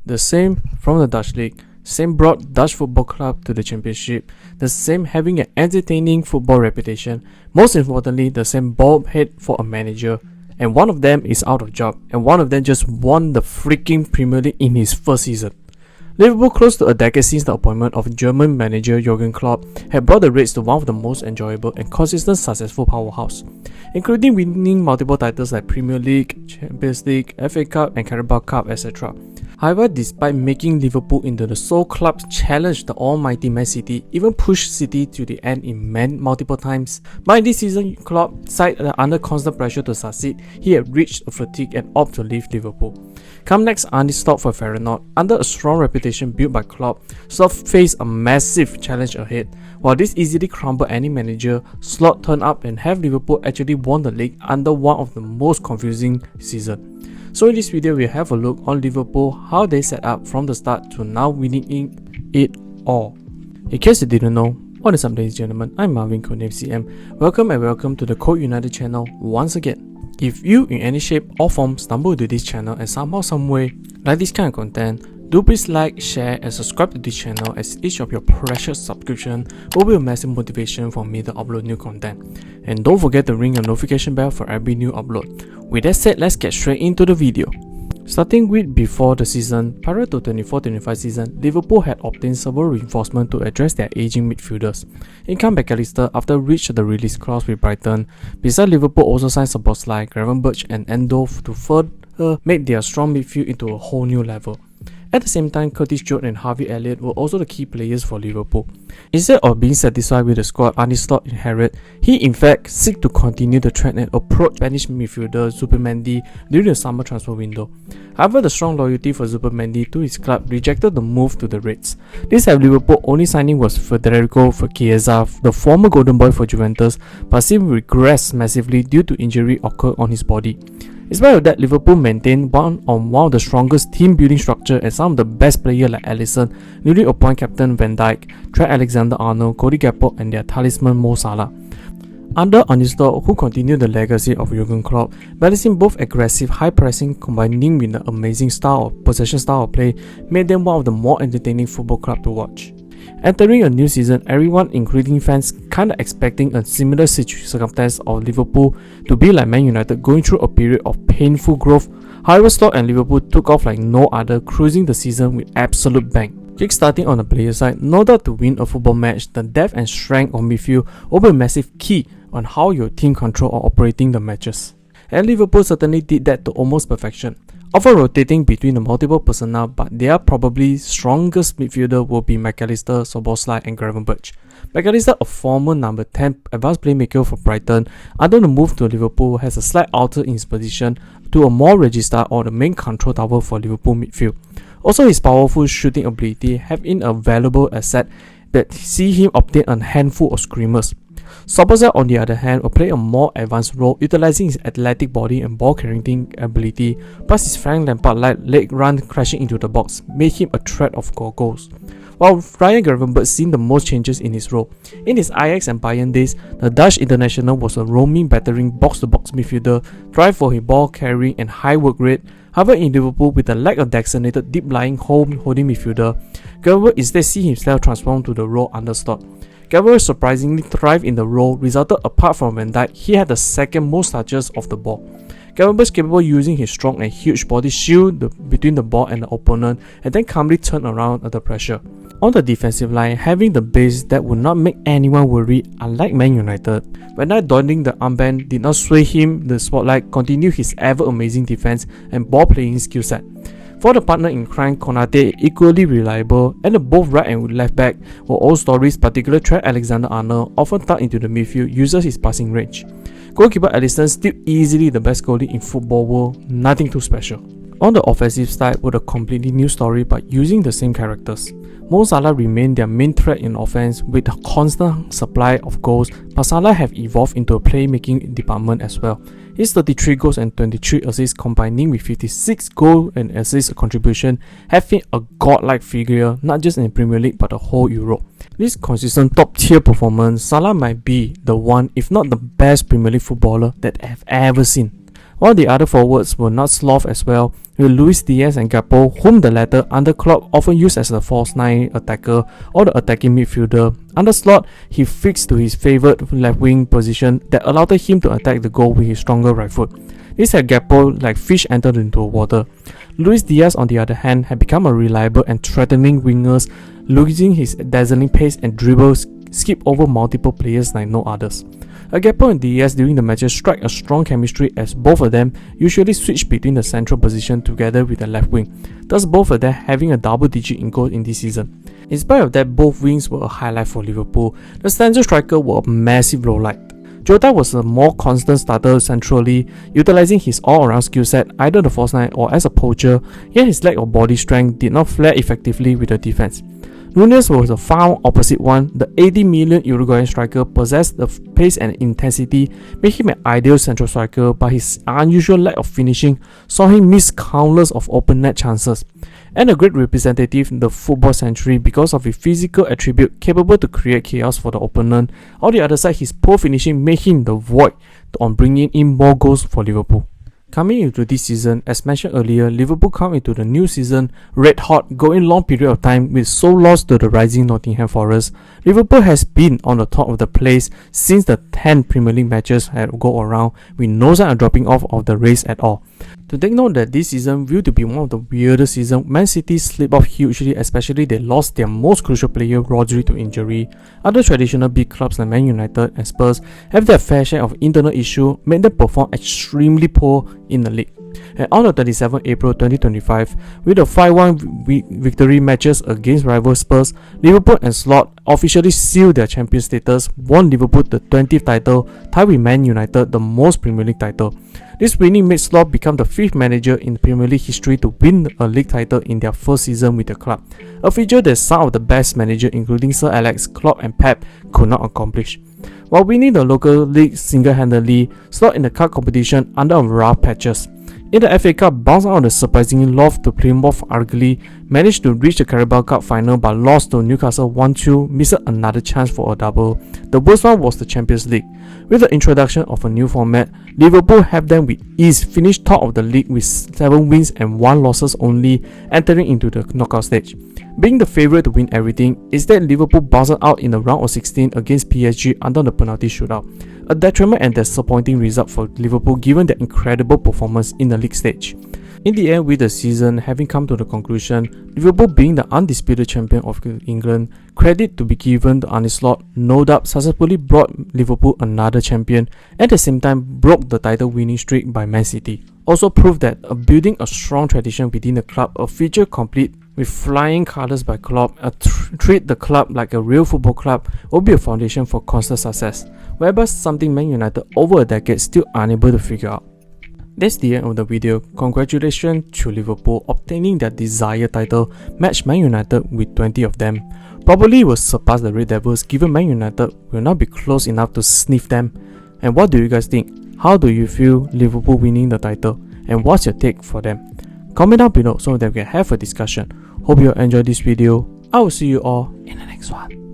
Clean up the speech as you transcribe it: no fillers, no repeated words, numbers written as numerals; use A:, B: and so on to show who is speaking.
A: The same from the Dutch League, same brought Dutch football club to the championship, the same having an entertaining football reputation, most importantly the same bald head for a manager, and one of them is out of job, and one of them just won the freaking Premier League in his first season. Liverpool, close to a decade since the appointment of German manager Jurgen Klopp, had brought the Reds to one of the most enjoyable and consistent successful powerhouse, including winning multiple titles like Premier League, Champions League, FA Cup and Carabao Cup, etc. However, despite making Liverpool into the sole club to challenge the almighty Man City, even pushed City to the end in multiple times, by this season Klopp, side under constant pressure to succeed, he had reached a fatigue and opted to leave Liverpool. Come next, Arne Slot for Feyenoord. Under a strong reputation built by Klopp, Slot faced a massive challenge ahead. While this easily crumbled any manager, Slot turned up and have Liverpool actually won the league under one of the most confusing seasons. So in this video, we'll have a look on Liverpool, how they set up from the start to now winning it all. In case you didn't know, what is up ladies and gentlemen, I'm Marvin, codename CM. Welcome to the Code United channel once again. If you in any shape or form stumble to this channel and somehow some way like this kind of content, do please like, share and subscribe to this channel, as each of your precious subscription will be a massive motivation for me to upload new content. And don't forget to ring your notification bell for every new upload. With that said, let's get straight into the video. Starting with before the season, prior to 24-25 season, Liverpool had obtained several reinforcements to address their aging midfielders. In came McAllister after reached the release clause with Brighton. Besides, Liverpool also signed supports like Gravenberch and Endo to further make their strong midfield into a whole new level. At the same time, Curtis Jones and Harvey Elliott were also the key players for Liverpool. Instead of being satisfied with the squad Arne Slot inherited, he in fact seek to continue the trend and approach Spanish midfielder Zubimendi during the summer transfer window. However, the strong loyalty for Zubimendi to his club rejected the move to the Reds. This had Liverpool only signing was Federico Chiesa, the former golden boy for Juventus, but seemed regressed massively due to injury occurred on his body. In spite of that, Liverpool maintained one of the strongest team building structure and some of the best players like Alisson, newly appointed captain Van Dijk, Trent Alexander-Arnold, Cody Gakpo and their talisman Mo Salah. Under Arne Slot, who continued the legacy of Jurgen Klopp, balancing both aggressive high pressing combining with the amazing possession style of play, made them one of the more entertaining football clubs to watch. Entering a new season, everyone including fans kinda expecting a similar circumstance of Liverpool to be like Man United going through a period of painful growth. However, Slot and Liverpool took off like no other, cruising the season with absolute bang. Kickstarting on the player side, no doubt to win a football match, the depth and strength of midfield will be a massive key on how your team control or operating the matches. And Liverpool certainly did that to almost perfection. Often rotating between the multiple personnel, but their probably strongest midfielder will be McAllister, Szoboszlai and Gravenberch. McAllister, a former number 10 advanced playmaker for Brighton, under the move to Liverpool has a slight alter in his position to a more regista or the main control tower for Liverpool midfield. Also, his powerful shooting ability have been a valuable asset that see him obtain a handful of screamers. Szoboszlai, on the other hand, will play a more advanced role, utilizing his athletic body and ball carrying ability, plus his Frank Lampard-like leg run crashing into the box made him a threat of goals. While Ryan Gravenberch seen the most changes in his role. In his Ajax and Bayern days, the Dutch international was a roaming, battering box-to-box midfielder, drive for his ball carrying and high work rate. However, in Liverpool, with the lack of designated deep-lying holding midfielder, Gravenberch instead see himself transform to the role under Slot. Gravenberch surprisingly thrived in the role, resulted apart from Van Dijk, he had the second most touches of the ball. Gravenberch capable using his strong and huge body shield between the ball and the opponent and then calmly turn around under pressure. On the defensive line, having the base that would not make anyone worry, unlike Man United. Van Dijk donning the armband did not sway him the spotlight, continued his ever amazing defense and ball playing skill set. For the partner in crime, Konate equally reliable, and the both right and left back were all stories, particularly Trent Alexander-Arnold, often tucked into the midfield, uses his passing range. Goalkeeper Alisson still easily the best goalie in football world, nothing too special. On the offensive side were a completely new story but using the same characters. Mo Salah remained their main threat in offense with a constant supply of goals, but Salah have evolved into a playmaking department as well. His 33 goals and 23 assists combining with 56 goal and assist contribution have been a godlike figure not just in the Premier League but the whole Europe. This consistent top tier performance, Salah might be the one if not the best Premier League footballer that I have ever seen. while the other forwards were not sloth as well, with Luis Diaz and Gakpo, whom the latter under Klopp often used as a false 9 attacker or the attacking midfielder. Under Slot, he fixed to his favourite left wing position that allowed him to attack the goal with his stronger right foot. This had Gakpo like fish entered into water. Luis Diaz, on the other hand, had become a reliable and threatening winger, losing his dazzling pace and dribbles skip over multiple players like no others. Gakpo and Diaz during the matches strike a strong chemistry as both of them usually switch between the central position together with the left wing, thus both of them having a double digit in goals in this season. In spite of that, both wings were a highlight for Liverpool. The central striker were a massive lowlight. Jota was a more constant starter centrally, utilizing his all-around skill set either the false 9 or as a poacher, yet his lack of body strength did not flare effectively with the defense. Nunez was a far opposite one. The 80 million Uruguayan striker possessed the pace and intensity, making him an ideal central striker, but his unusual lack of finishing saw him miss countless of open net chances. And a great representative in the football century because of his physical attribute capable to create chaos for the opponent. On the other side, his poor finishing made him the void on bringing in more goals for Liverpool. Coming into this season, as mentioned earlier, Liverpool come into the new season red hot, going long period of time with sole loss to the rising Nottingham Forest. Liverpool has been on the top of the place since the 10 Premier League matches had go around, with no sign of dropping off of the race at all. To take note that this season viewed to be one of the weirdest seasons, Man City slipped off hugely, especially they lost their most crucial player Rodri to injury. Other traditional big clubs like Man United and Spurs have their fair share of internal issues, made them perform extremely poor in the league. And on the 27th April 2025, with the 5-1 victory matches against rival Spurs, Liverpool and Slot officially sealed their champion status, won Liverpool the 20th title, tied with Man United the most Premier League title. This winning made Slot become the 5th manager in Premier League history to win a league title in their first season with the club, a feature that some of the best managers including Sir Alex, Klopp and Pep could not accomplish. While winning the local league single-handedly, Slot in the cup competition under rough patches. In the FA Cup, bounced out of the surprisingly lost to Plymouth arguably, managed to reach the Carabao Cup final but lost to Newcastle 1-2, missed another chance for a double. The worst one was the Champions League. With the introduction of a new format, Liverpool have them with ease, finished top of the league with 7 wins and 1 losses only, entering into the knockout stage. Being the favourite to win everything, instead Liverpool bounced out in the round of 16 against PSG under the penalty shootout. A detriment and disappointing result for Liverpool given their incredible performance in the league stage. In the end, with the season having come to the conclusion, Liverpool being the undisputed champion of England, credit to be given to Arne Slot, no doubt successfully brought Liverpool another champion, and at the same time broke the title winning streak by Man City. Also proved that building a strong tradition within the club, a feature complete with flying colours by Klopp, treat the club like a real football club will be a foundation for constant success, whereby something Man United over a decade still unable to figure out. That's the end of the video. Congratulations to Liverpool obtaining their desired title, match Man United with 20 of them. Probably will surpass the Red Devils given Man United will not be close enough to sniff them. And what do you guys think? How do you feel Liverpool winning the title? And what's your take for them? Comment down below so that we can have a discussion. Hope you enjoyed this video. I will see you all in the next one.